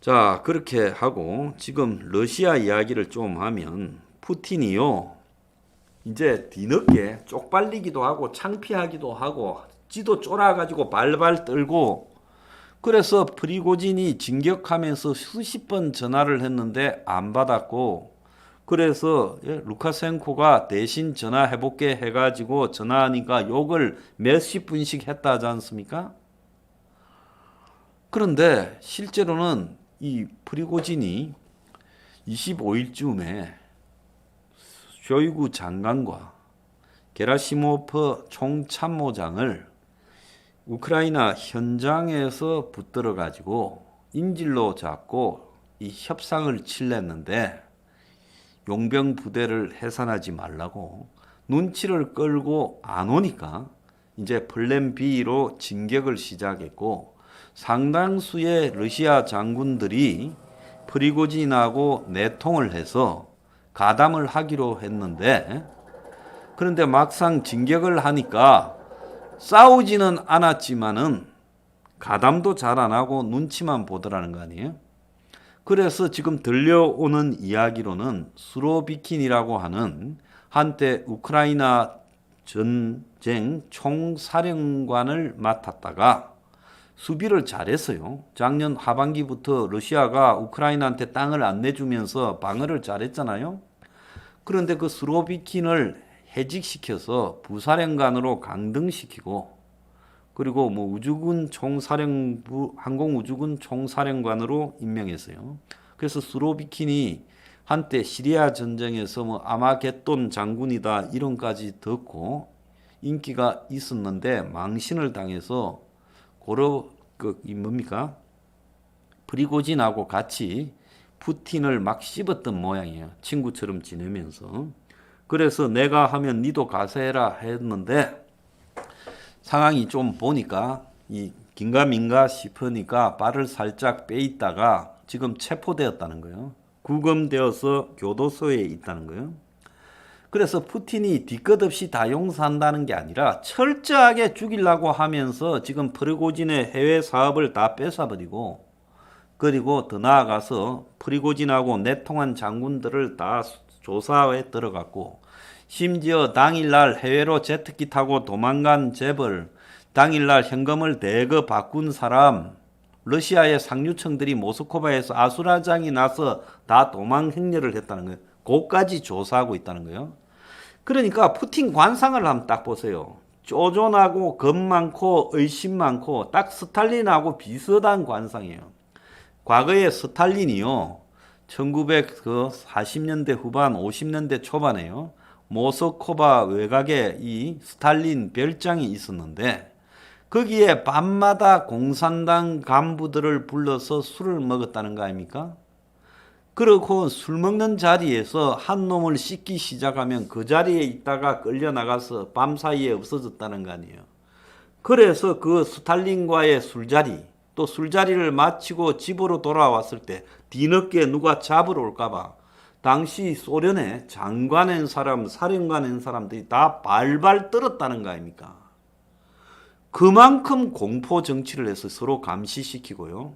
자, 그렇게 하고 지금 러시아 이야기를 좀 하면 푸틴이요, 이제 뒤늦게 쪽팔리기도 하고 창피하기도 하고 지도 쫄아가지고 발발 떨고, 그래서 프리고진이 진격하면서 수십 번 전화를 했는데 안 받았고, 그래서 루카셴코가 대신 전화해볼게 해가지고 전화하니까 욕을 몇십 분씩 했다 하지 않습니까? 그런데 실제로는 이 프리고진이 25일쯤에 쇼이구 장관과 게라시모프 총참모장을 우크라이나 현장에서 붙들어 가지고 인질로 잡고 이 협상을 치렀는데, 용병 부대를 해산하지 말라고 눈치를 끌고 안 오니까 이제 플랜 B로 진격을 시작했고, 상당수의 러시아 장군들이 프리고진하고 내통을 해서 가담을 하기로 했는데, 그런데 막상 진격을 하니까 싸우지는 않았지만은 가담도 잘 안 하고 눈치만 보더라는 거 아니에요? 그래서 지금 들려오는 이야기로는 수로비킨이라고 하는 한때 우크라이나 전쟁 총사령관을 맡았다가 수비를 잘했어요. 작년 하반기부터 러시아가 우크라이나한테 땅을 안 내주면서 방어를 잘했잖아요. 그런데 그 수로비킨을 해직시켜서 부사령관으로 강등시키고, 그리고 뭐 우주군 총사령부, 항공우주군 총사령관으로 임명했어요. 그래서 수로비킨이 한때 시리아 전쟁에서 뭐 아마겟돈 장군이다 이론까지 듣고 인기가 있었는데 망신을 당해서 뭡니까? 프리고진하고 같이 푸틴을 막 씹었던 모양이에요. 친구처럼 지내면서. 그래서 내가 하면 니도 가서 해라 했는데, 상황이 좀 보니까 이 긴가민가 싶으니까 발을 살짝 빼있다가 지금 체포되었다는 거예요. 구금되어서 교도소에 있다는 거예요. 그래서 푸틴이 뒤끝 없이 다 용서한다는 게 아니라 철저하게 죽이려고 하면서 지금 프리고진의 해외 사업을 다 뺏어버리고, 그리고 더 나아가서 프리고진하고 내통한 장군들을 다 조사에 들어갔고, 심지어 당일날 해외로 제트기 타고 도망간 재벌, 당일날 현금을 대거 바꾼 사람, 러시아의 상류층들이 모스크바에서 아수라장이 나서 다 도망 행렬을 했다는 거예요. 그것까지 조사하고 있다는 거예요. 그러니까 푸틴 관상을 한번 딱 보세요. 쪼존하고 겁 많고 의심 많고 딱 스탈린하고 비슷한 관상이에요. 과거에 스탈린이요, 1940년대 후반 50년대 초반에요, 모스크바 외곽에 이 스탈린 별장이 있었는데, 거기에 밤마다 공산당 간부들을 불러서 술을 먹었다는 거 아닙니까? 그렇고 술 먹는 자리에서 한 놈을 씻기 시작하면 그 자리에 있다가 끌려나가서 밤사이에 없어졌다는 거 아니에요. 그래서 그 스탈린과의 술자리, 또 술자리를 마치고 집으로 돌아왔을 때 뒤늦게 누가 잡으러 올까봐 당시 소련의 장관인 사람, 사령관인 사람들이 다 발발 떨었다는 거 아닙니까? 그만큼 공포 정치를 해서 서로 감시시키고요.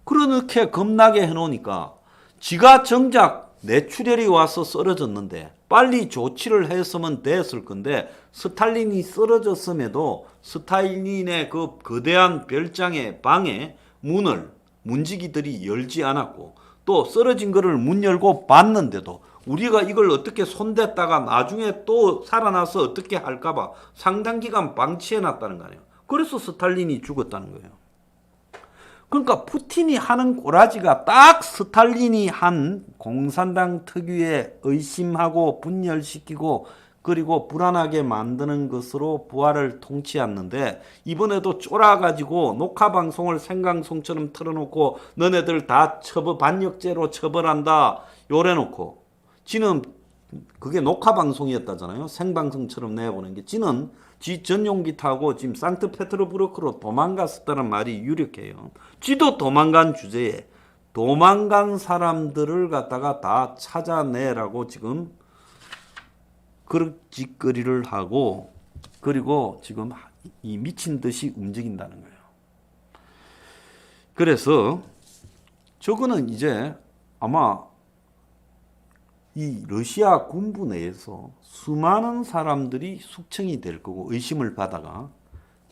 그렇게 겁나게 해놓으니까 지가 정작 뇌출혈이 와서 쓰러졌는데 빨리 조치를 했으면 됐을 건데, 스탈린이 쓰러졌음에도 스탈린의 그 거대한 별장의 방의 문을 문지기들이 열지 않았고, 또 쓰러진 거를 문 열고 봤는데도 우리가 이걸 어떻게 손댔다가 나중에 또 살아나서 어떻게 할까봐 상당 기간 방치해놨다는 거 아니에요. 그래서 스탈린이 죽었다는 거예요. 그러니까 푸틴이 하는 꼬라지가 딱 스탈린이 한 공산당 특유의 의심하고 분열시키고 그리고 불안하게 만드는 것으로 부하를 통치했는데, 이번에도 쫄아가지고 녹화방송을 생방송처럼 틀어놓고 너네들 다 반역죄로 처벌한다 요래놓고, 지는 그게 녹화방송이었다잖아요. 생방송처럼 내보낸 게. 지는 지 전용기 타고 지금 상트페테르부르크로 도망갔었다는 말이 유력해요. 지도 도망간 주제에 도망간 사람들을 갖다가 다 찾아내라고 지금 그런 짓거리를 하고 그리고 지금 이 미친 듯이 움직인다는 거예요. 그래서 저거는 이제 아마 이 러시아 군부 내에서 수많은 사람들이 숙청이 될 거고 의심을 받다가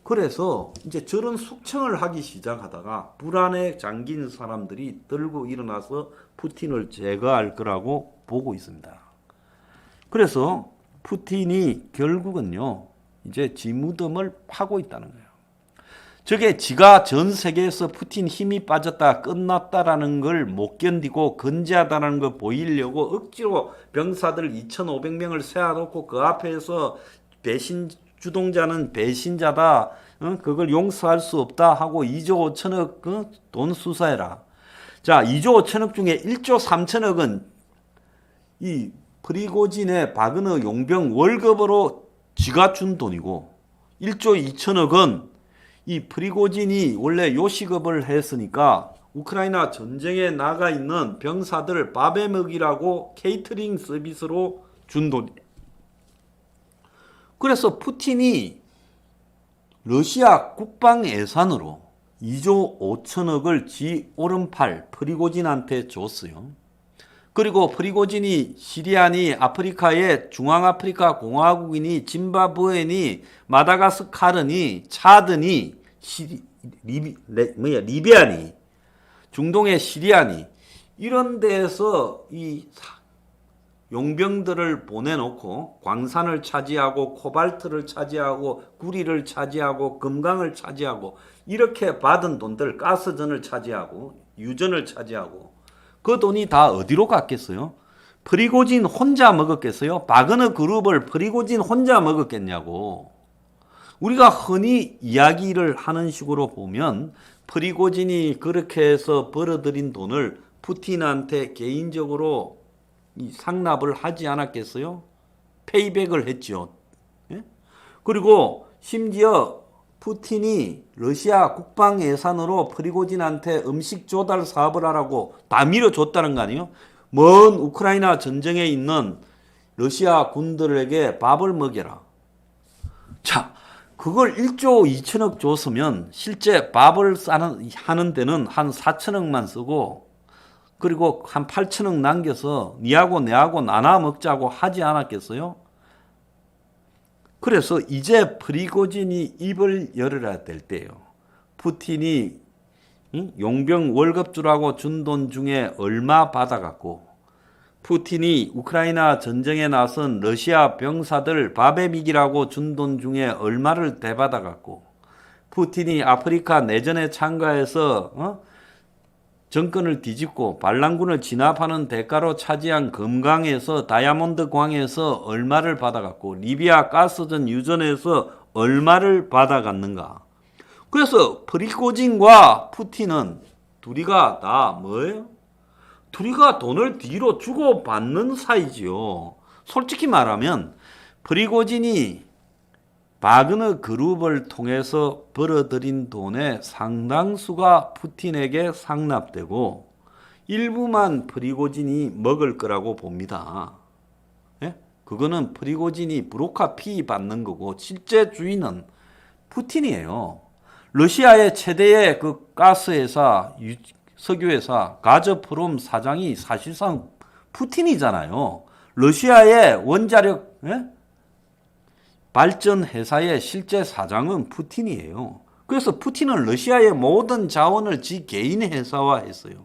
그래서 이제 저런 숙청을 하기 시작하다가 불안에 잠긴 사람들이 들고 일어나서 푸틴을 제거할 거라고 보고 있습니다. 그래서 푸틴이 결국은요 이제 지 무덤을 파고 있다는 거예요. 저게 지가 전 세계에서 푸틴 힘이 빠졌다 끝났다라는 걸 못 견디고 건재하다는 걸 보이려고 억지로 병사들 2,500명을 세워놓고 그 앞에서 배신 주동자는 배신자다. 그걸 용서할 수 없다 하고 2조 5천억 돈 수사해라. 자, 2조 5천억 중에 1조 3천억은 이 프리고진의 바그너 용병 월급으로 지가 준 돈이고 1조 2천억은 이 프리고진이 원래 요식업을 했으니까 우크라이나 전쟁에 나가 있는 병사들 밥에 먹이라고 케이터링 서비스로 준 돈. 그래서 푸틴이 러시아 국방 예산으로 2조 5천억을 지 오른팔 프리고진한테 줬어요. 그리고 프리고진이 시리아니 아프리카의 중앙아프리카 공화국이니 짐바브웨니 마다가스카르니 차드니 리비아니 중동의 시리아니 이런 데에서 이 용병들을 보내놓고 광산을 차지하고 코발트를 차지하고 구리를 차지하고 금강을 차지하고 이렇게 받은 돈들 가스전을 차지하고 유전을 차지하고 그 돈이 다 어디로 갔겠어요? 프리고진 혼자 먹었겠어요? 바그너 그룹을 프리고진 혼자 먹었겠냐고. 우리가 흔히 이야기를 하는 식으로 보면 프리고진이 그렇게 해서 벌어들인 돈을 푸틴한테 개인적으로 상납을 하지 않았겠어요? 페이백을 했죠. 예? 그리고 심지어 푸틴이 러시아 국방 예산으로 프리고진한테 음식 조달 사업을 하라고 다 밀어줬다는 거 아니에요? 먼 우크라이나 전쟁에 있는 러시아 군들에게 밥을 먹여라. 자, 그걸 1조 2천억 줬으면 실제 밥을 하는 데는 한 4천억만 쓰고 그리고 한 8천억 남겨서 니하고 내하고 나눠 먹자고 하지 않았겠어요? 그래서 이제 프리고진이 입을 열어야 될 때예요. 푸틴이 용병 월급 주라고 준 돈 중에 얼마 받아갖고 푸틴이 우크라이나 전쟁에 나선 러시아 병사들 밥에 먹이라고 준 돈 중에 얼마를 대받아갖고 푸틴이 아프리카 내전에 참가해서 정권을 뒤집고 반란군을 진압하는 대가로 차지한 금강에서 다이아몬드 광에서 얼마를 받아갔고 리비아 가스전 유전에서 얼마를 받아갔는가. 그래서 프리고진과 푸틴은 둘이가 다 뭐예요? 둘이가 돈을 뒤로 주고받는 사이지요. 솔직히 말하면 프리고진이 바그너 그룹을 통해서 벌어들인 돈의 상당수가 푸틴에게 상납되고 일부만 프리고진이 먹을 거라고 봅니다. 예? 그거는 프리고진이 브로카 피 받는 거고 실제 주인은 푸틴이에요. 러시아의 최대의 그 가스회사, 석유회사 가즈프롬 사장이 사실상 푸틴이잖아요. 러시아의 원자력 발전 회사의 실제 사장은 푸틴이에요. 그래서 푸틴은 러시아의 모든 자원을 지 개인 회사화했어요.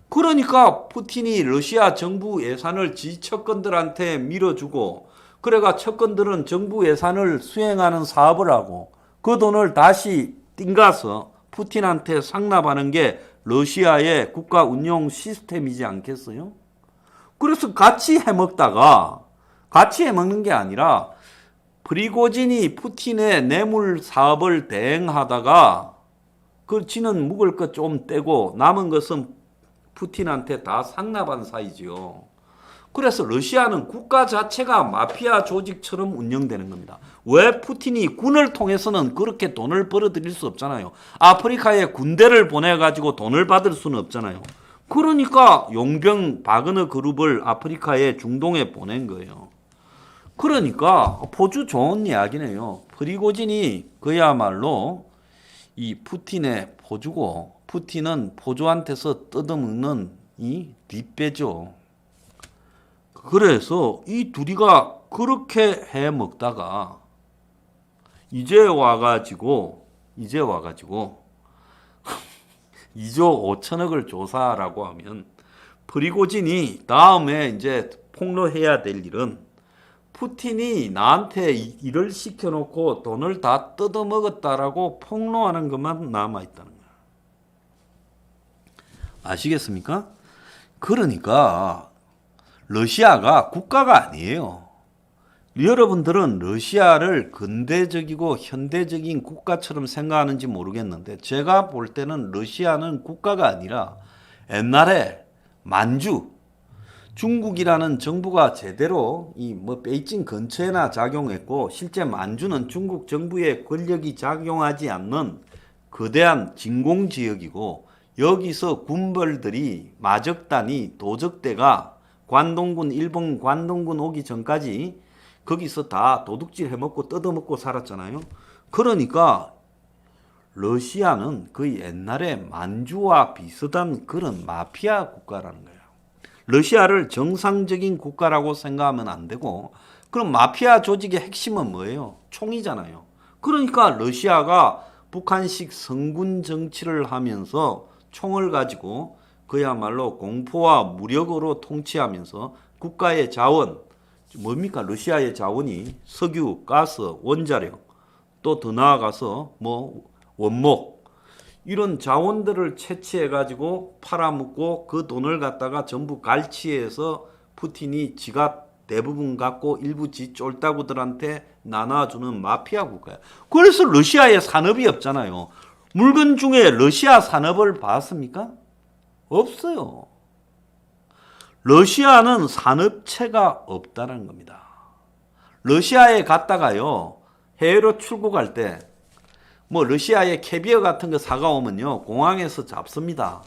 그러니까 푸틴이 러시아 정부 예산을 지 척건들한테 밀어주고 그래가 척건들은 정부 예산을 수행하는 사업을 하고 그 돈을 다시 띵가서 푸틴한테 상납하는 게 러시아의 국가 운영 시스템이지 않겠어요? 그래서 같이 해먹는 게 아니라 프리고진이 푸틴의 뇌물 사업을 대행하다가 지는 묵을 것 좀 떼고 남은 것은 푸틴한테 다 상납한 사이지요. 그래서 러시아는 국가 자체가 마피아 조직처럼 운영되는 겁니다. 왜 푸틴이 군을 통해서는 그렇게 돈을 벌어들일 수 없잖아요. 아프리카에 군대를 보내가지고 돈을 받을 수는 없잖아요. 그러니까 용병 바그너 그룹을 아프리카에 중동에 보낸 거예요. 그러니까 포주 좋은 이야기네요. 프리고진이 그야말로 이 푸틴의 포주고 푸틴은 포주한테서 뜯어먹는 이 뒷배죠. 그래서 이 둘이가 그렇게 해 먹다가 이제 와가지고 2조 5천억을 조사라고 하면 프리고진이 다음에 이제 폭로해야 될 일은 푸틴이 나한테 일을 시켜놓고 돈을 다 뜯어먹었다라고 폭로하는 것만 남아있다는 거야. 아시겠습니까? 그러니까 러시아가 국가가 아니에요. 여러분들은 러시아를 근대적이고 현대적인 국가처럼 생각하는지 모르겠는데 제가 볼 때는 러시아는 국가가 아니라 옛날에 만주 중국이라는 정부가 제대로 이 베이징 근처에나 작용했고 실제 만주는 중국 정부의 권력이 작용하지 않는 거대한 진공지역이고 여기서 군벌들이 마적단이 도적대가 관동군 일본 관동군 오기 전까지 거기서 다 도둑질 해먹고 뜯어먹고 살았잖아요. 그러니까 러시아는 거의 옛날에 만주와 비슷한 그런 마피아 국가라는 거예요. 러시아를 정상적인 국가라고 생각하면 안 되고 그럼 마피아 조직의 핵심은 뭐예요? 총이잖아요. 그러니까 러시아가 북한식 성군 정치를 하면서 총을 가지고 그야말로 공포와 무력으로 통치하면서 국가의 자원, 뭡니까? 러시아의 자원이 석유, 가스, 원자력, 또 더 나아가서 원목 이런 자원들을 채취해 가지고 팔아먹고 그 돈을 갖다가 전부 갈취해서 푸틴이 지가 대부분 갖고 일부 지 쫄따구들한테 나눠주는 마피아 국가야. 그래서 러시아에 산업이 없잖아요. 물건 중에 러시아 산업을 봤습니까? 없어요. 러시아는 산업체가 없다는 겁니다. 러시아에 갔다가요, 해외로 출국할 때, 러시아의 캐비어 같은 거 사가오면요, 공항에서 잡습니다.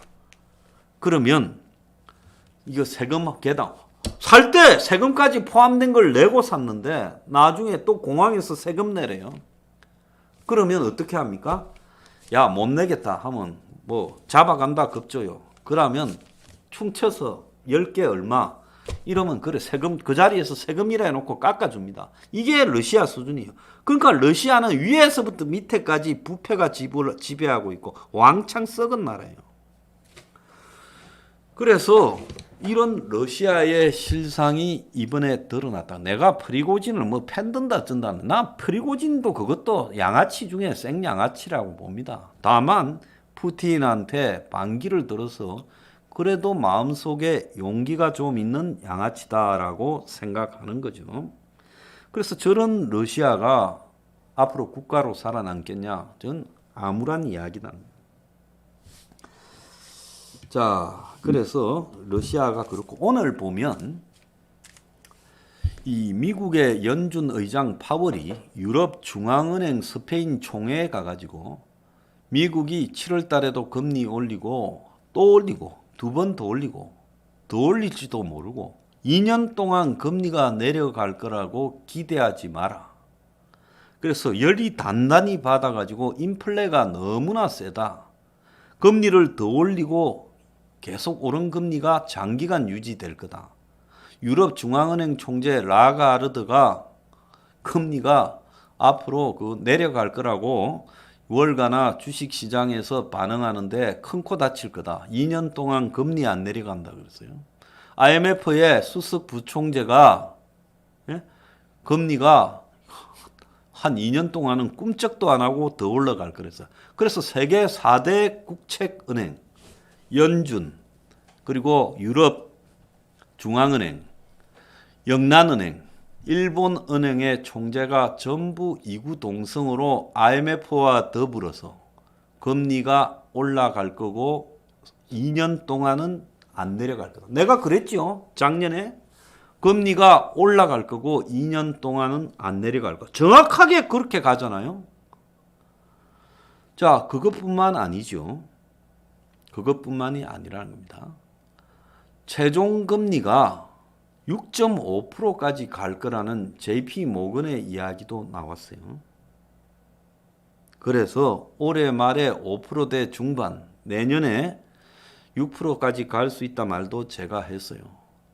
그러면, 이거 세금 계당, 살 때 세금까지 포함된 걸 내고 샀는데, 나중에 또 공항에서 세금 내래요. 그러면 어떻게 합니까? 야, 못 내겠다 하면, 잡아간다 급조요. 그러면, 퉁쳐서 10개 얼마 이러면 그래 세금 그 자리에서 세금이라 해놓고 깎아줍니다. 이게 러시아 수준이에요. 그러니까 러시아는 위에서부터 밑에까지 부패가 지배하고 있고 왕창 썩은 나라예요. 그래서 이런 러시아의 실상이 이번에 드러났다. 내가 프리고진을 팬든다 쩐다. 나 프리고진도 그것도 양아치 중에 생양아치라고 봅니다. 다만 푸틴한테 반기를 들어서 그래도 마음속에 용기가 좀 있는 양아치다라고 생각하는 거죠. 그래서 저런 러시아가 앞으로 국가로 살아남겠냐? 전 암울한 이야기다. 자, 그래서 러시아가 그렇고 오늘 보면 이 미국의 연준 의장 파월이 유럽 중앙은행 스페인 총회에 가가지고 미국이 7월 달에도 금리 올리고 또 올리고 두 번 더 올리고 더 올릴지도 모르고 2년 동안 금리가 내려갈 거라고 기대하지 마라. 그래서 열이 단단히 받아가지고 인플레가 너무나 세다. 금리를 더 올리고 계속 오른 금리가 장기간 유지될 거다. 유럽 중앙은행 총재 라가르드가 금리가 앞으로 내려갈 거라고 월가나 주식시장에서 반응하는데 큰 코 다칠 거다. 2년 동안 금리 안 내려간다 그랬어요. IMF의 수석 부총재가 금리가 한 2년 동안은 꿈쩍도 안 하고 더 올라갈 그랬어요. 그래서 세계 4대 국책은행, 연준, 그리고 유럽 중앙은행, 영란은행, 일본은행의 총재가 전부 이구동성으로 IMF와 더불어서 금리가 올라갈 거고 2년 동안은 안 내려갈 거다. 내가 그랬죠. 작년에 금리가 올라갈 거고 2년 동안은 안 내려갈 거. 정확하게 그렇게 가잖아요. 자, 그것뿐만 아니죠. 그것뿐만이 아니라는 겁니다. 최종 금리가 6.5%까지 갈 거라는 JP 모건의 이야기도 나왔어요. 그래서 올해 말에 5%대 중반, 내년에 6%까지 갈 수 있다 말도 제가 했어요.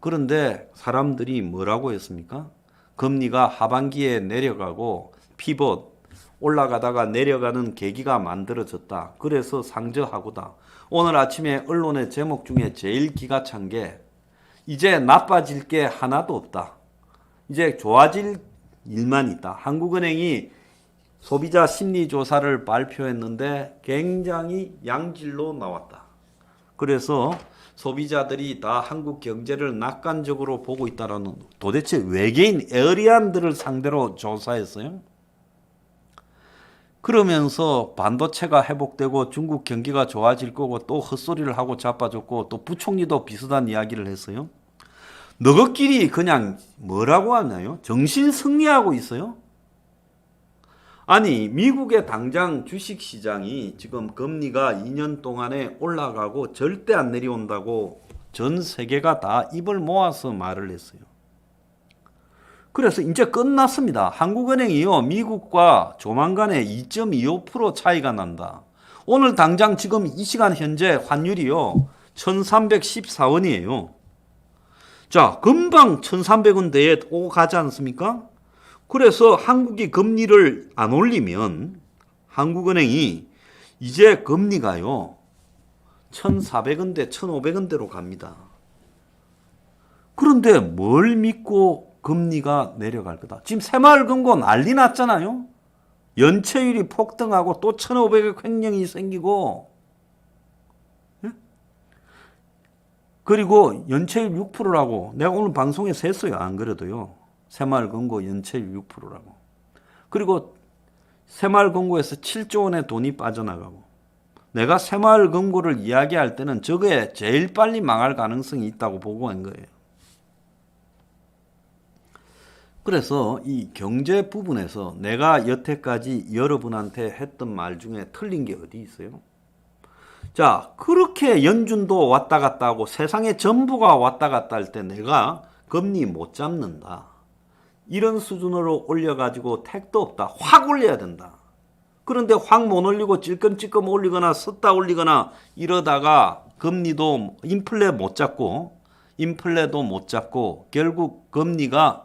그런데 사람들이 뭐라고 했습니까? 금리가 하반기에 내려가고 피벗 올라가다가 내려가는 계기가 만들어졌다. 그래서 상저하고다. 오늘 아침에 언론의 제목 중에 제일 기가 찬 게 이제 나빠질 게 하나도 없다. 이제 좋아질 일만 있다. 한국은행이 소비자 심리조사를 발표했는데 굉장히 양질로 나왔다. 그래서 소비자들이 다 한국 경제를 낙관적으로 보고 있다라는, 도대체 외계인 에어리안들을 상대로 조사했어요. 그러면서 반도체가 회복되고 중국 경기가 좋아질 거고 또 헛소리를 하고 자빠졌고 또 부총리도 비슷한 이야기를 했어요. 너희끼리 그냥 뭐라고 하나요? 정신 승리하고 있어요? 아니, 미국의 당장 주식시장이 지금 금리가 2년 동안에 올라가고 절대 안 내려온다고 전 세계가 다 입을 모아서 말을 했어요. 그래서 이제 끝났습니다. 한국은행이요, 미국과 조만간에 2.25% 차이가 난다. 오늘 당장 지금 이 시간 현재 환율이요, 1314원이에요. 자, 금방 1300원대에 오고 가지 않습니까? 그래서 한국이 금리를 안 올리면 한국은행이 이제 금리가요 1,400원대, 1,500원대로 갑니다. 그런데 뭘 믿고 금리가 내려갈 거다. 지금 새마을금고 난리 났잖아요. 연체율이 폭등하고 또 1,500억 횡령이 생기고, 그리고 연체율 6%라고 내가 오늘 방송에 셌어요. 안 그래도요. 새마을금고 연체율 6%라고. 그리고 새마을금고에서 7조 원의 돈이 빠져나가고. 내가 새마을금고를 이야기할 때는 저게 제일 빨리 망할 가능성이 있다고 보고 한 거예요. 그래서 이 경제 부분에서 내가 여태까지 여러분한테 했던 말 중에 틀린 게 어디 있어요? 자, 그렇게 연준도 왔다 갔다 하고 세상의 전부가 왔다 갔다 할 때 내가 금리 못 잡는다. 이런 수준으로 올려가지고 택도 없다. 확 올려야 된다. 그런데 확 못 올리고 찔끔찔끔 올리거나 섰다 올리거나 이러다가 금리도 인플레 못 잡고 인플레도 못 잡고 결국 금리가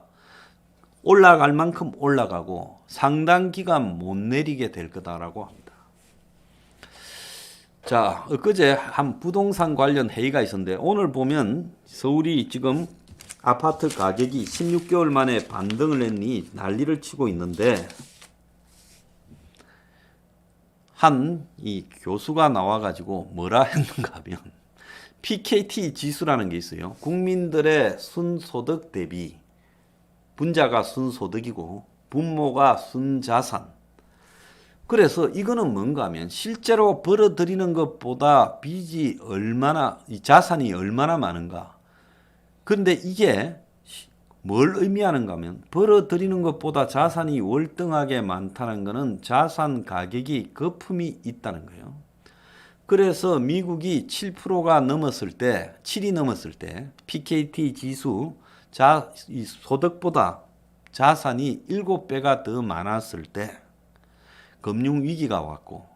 올라갈 만큼 올라가고 상당 기간 못 내리게 될 거다라고 합니다. 자, 엊그제 한 부동산 관련 회의가 있었는데 오늘 보면 서울이 지금 아파트 가격이 16개월 만에 반등을 했니 난리를 치고 있는데 한 이 교수가 나와가지고 뭐라 했는가 하면 PKT 지수라는 게 있어요. 국민들의 순소득 대비 분자가 순소득이고 분모가 순자산. 그래서 이거는 뭔가 하면 실제로 벌어들이는 것보다 빚이 얼마나, 이 자산이 얼마나 많은가. 그런데 이게 뭘 의미하는가 하면 벌어들이는 것보다 자산이 월등하게 많다는 것은 자산 가격이 거품이 있다는 거예요. 그래서 미국이 7%가 넘었을 때, 7이 넘었을 때 PKT 지수 이 소득보다 자산이 7배가 더 많았을 때 금융위기가 왔고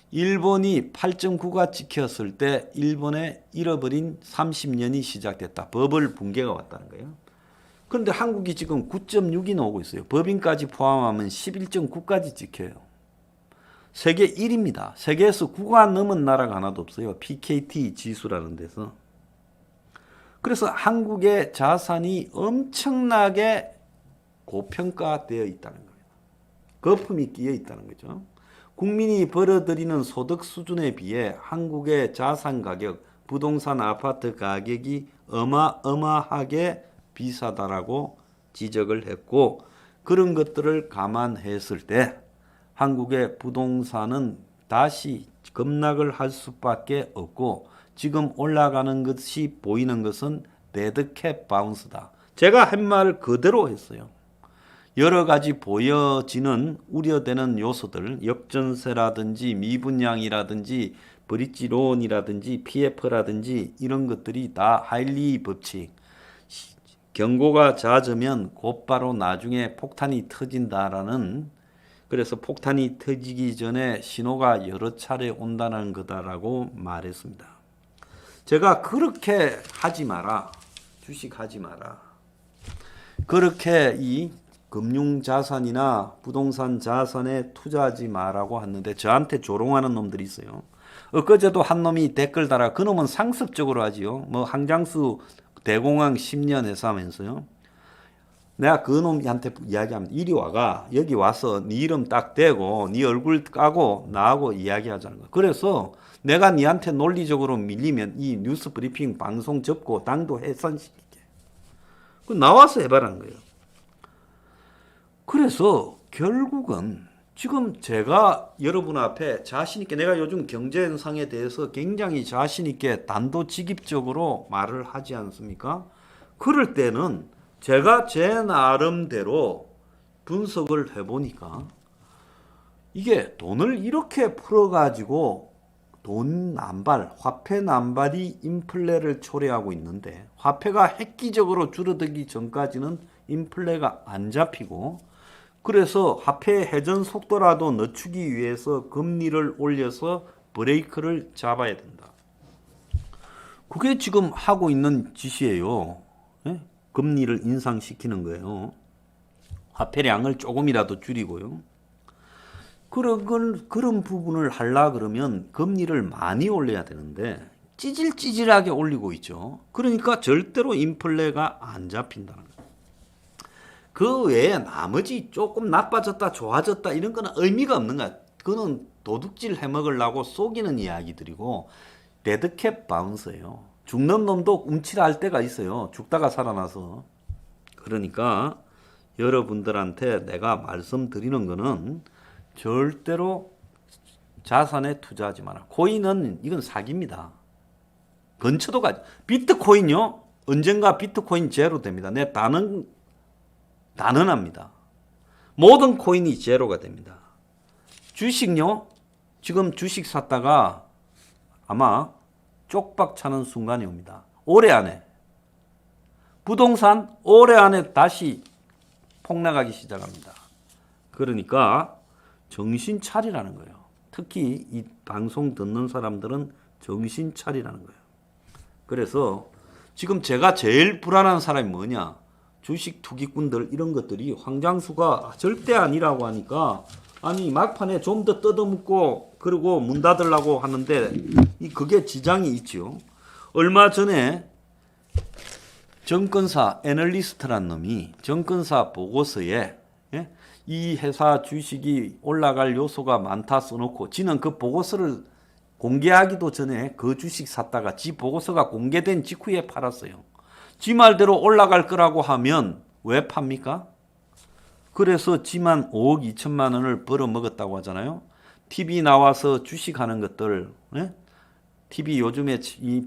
일본이 8.9가 찍혔을 때 일본의 잃어버린 30년이 시작됐다. 버블 붕괴가 왔다는 거예요. 그런데 한국이 지금 9.6이 나오고 있어요. 법인까지 포함하면 11.9까지 찍혀요. 세계 1위입니다. 세계에서 9가 넘은 나라가 하나도 없어요. PKT 지수라는 데서. 그래서 한국의 자산이 엄청나게 고평가되어 있다는 겁니다. 거품이 끼어 있다는 거죠. 국민이 벌어들이는 소득 수준에 비해 한국의 자산 가격, 부동산 아파트 가격이 어마어마하게 비싸다라고 지적을 했고 그런 것들을 감안했을 때 한국의 부동산은 다시 급락을 할 수밖에 없고 지금 올라가는 것이 보이는 것은 데드캣 바운스다. 제가 한 말 그대로 했어요. 여러 가지 보여지는 우려되는 요소들, 역전세라든지 미분양이라든지 브릿지론이라든지 PF라든지 이런 것들이 다 하일리 법칙, 경고가 잦으면 곧바로 나중에 폭탄이 터진다라는, 그래서 폭탄이 터지기 전에 신호가 여러 차례 온다는 거다라고 말했습니다. 제가 그렇게 하지 마라, 주식하지 마라, 그렇게 이 금융자산이나 부동산 자산에 투자하지 마라고 하는데 저한테 조롱하는 놈들이 있어요. 엊그제도 한 놈이 댓글 달아. 그 놈은 상습적으로 하지요. 뭐 항장수 대공황 10년 해서 하면서요. 내가 그 놈한테 이야기합니다. 이리 와가, 여기 와서 네 이름 딱 대고 네 얼굴 까고 나하고 이야기하자는 거야. 그래서 내가 니한테 논리적으로 밀리면 이 뉴스 브리핑 방송 접고 당도 해산시키게. 나와서 해봐라는 거예요. 그래서 결국은 지금 제가 여러분 앞에 자신있게, 내가 요즘 경제 현상에 대해서 굉장히 자신있게 단도직입적으로 말을 하지 않습니까? 그럴 때는 제가 제 나름대로 분석을 해보니까 이게 돈을 이렇게 풀어가지고 돈 남발, 화폐 남발이 인플레를 초래하고 있는데, 화폐가 획기적으로 줄어들기 전까지는 인플레가 안 잡히고, 그래서 화폐 회전 속도라도 늦추기 위해서 금리를 올려서 브레이크를 잡아야 된다. 그게 지금 하고 있는 짓이에요. 예? 금리를 인상시키는 거예요. 화폐량을 조금이라도 줄이고요. 그런 부분을 하려 그러면 금리를 많이 올려야 되는데 찌질찌질하게 올리고 있죠. 그러니까 절대로 인플레가 안 잡힌다는 거예요. 그 외에 나머지 조금 나빠졌다 좋아졌다 이런 거는 의미가 없는 거야. 그거는 도둑질 해먹으려고 속이는 이야기들이고 레드캡 바운스예요. 죽는 놈도 움찔할 때가 있어요. 죽다가 살아나서. 그러니까 여러분들한테 내가 말씀드리는 거는 절대로 자산에 투자하지 마라. 코인은 이건 사기입니다. 근처도 가지. 비트코인요. 언젠가 비트코인 제로 됩니다. 내 단언합니다. 모든 코인이 제로가 됩니다. 주식요. 지금 주식 샀다가 아마 쪽박 차는 순간이 옵니다. 올해 안에. 부동산 올해 안에 다시 폭락하기 시작합니다. 그러니까 정신 차리라는 거예요. 특히 이 방송 듣는 사람들은 정신 차리라는 거예요. 그래서 지금 제가 제일 불안한 사람이 뭐냐? 주식 투기꾼들 이런 것들이 황장수가 절대 아니라고 하니까 아니 막판에 좀 더 뜯어먹고 그리고 문 닫으려고 하는데 그게 지장이 있죠. 얼마 전에 정권사 애널리스트란 놈이 정권사 보고서에 이 회사 주식이 올라갈 요소가 많다 써놓고 지는 그 보고서를 공개하기도 전에 그 주식 샀다가 지 보고서가 공개된 직후에 팔았어요. 지 말대로 올라갈 거라고 하면 왜 팝니까? 그래서 지만 5억 2천만 원을 벌어먹었다고 하잖아요. TV 나와서 주식하는 것들, TV 요즘에 이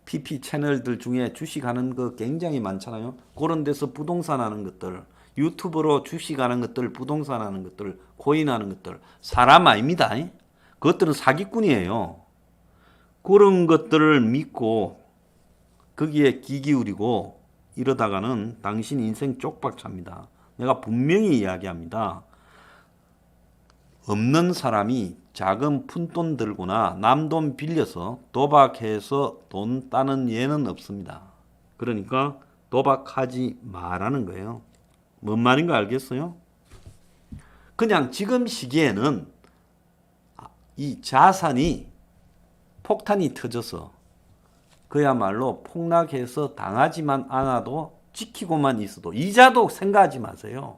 PP 채널들 중에 주식하는 거 굉장히 많잖아요. 그런 데서 부동산 하는 것들, 유튜브로 주식하는 것들, 부동산 하는 것들, 코인 하는 것들, 사람 아닙니다. 그것들은 사기꾼이에요. 그런 것들을 믿고 거기에 귀 기울이고 이러다가는 당신 인생 쪽박찹니다. 내가 분명히 이야기합니다. 없는 사람이 작은 푼돈 들거나 남 돈 빌려서 도박해서 돈 따는 예는 없습니다. 그러니까 도박하지 말라는 거예요. 뭔 말인가 알겠어요? 그냥 지금 시기에는 이 자산이 폭탄이 터져서 그야말로 폭락해서 당하지만 않아도 지키고만 있어도 이자도 생각하지 마세요.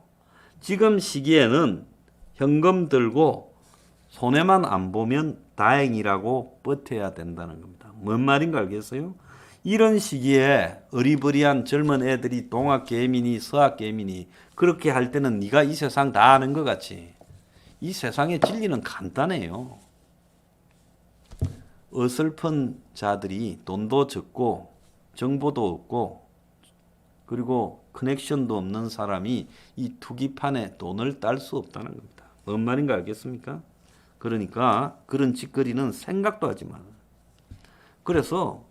지금 시기에는 현금 들고 손해만 안 보면 다행이라고 버텨야 된다는 겁니다. 뭔 말인가 알겠어요? 이런 시기에 어리버리한 젊은 애들이 동학개미니 서학개미니 그렇게 할 때는 네가 이 세상 다 아는 것 같이 이 세상의 진리는 간단해요. 어설픈 자들이 돈도 적고 정보도 없고 그리고 커넥션도 없는 사람이 이 투기판에 돈을 딸 수 없다는 겁니다. 뭔 말인가 알겠습니까? 그러니까 그런 짓거리는 생각도 하지 마. 그래서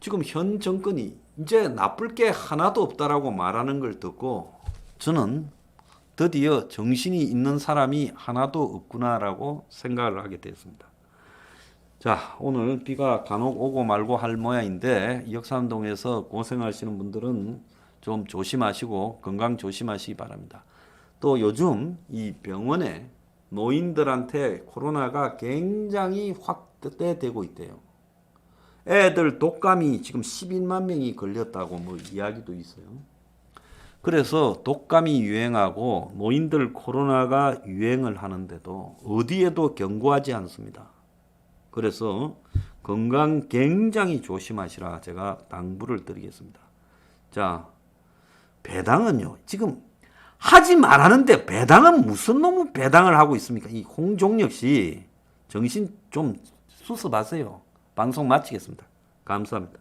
지금 현 정권이 이제 나쁠 게 하나도 없다라고 말하는 걸 듣고 저는 드디어 정신이 있는 사람이 하나도 없구나라고 생각을 하게 됐습니다. 자, 오늘 비가 간혹 오고 말고 할 모양인데 역삼동에서 고생하시는 분들은 좀 조심하시고 건강 조심하시기 바랍니다. 또 요즘 이 병원에 노인들한테 코로나가 굉장히 확대되고 있대요. 애들 독감이 지금 11만 명이 걸렸다고 뭐 이야기도 있어요. 그래서 독감이 유행하고 노인들 코로나가 유행을 하는데도 어디에도 경고하지 않습니다. 그래서 건강 굉장히 조심하시라 제가 당부를 드리겠습니다. 자, 배당은요. 지금 하지 말라는데 배당은 무슨 놈의 배당을 하고 있습니까? 이 홍종혁 씨 정신 좀 수습하세요. 방송 마치겠습니다. 감사합니다.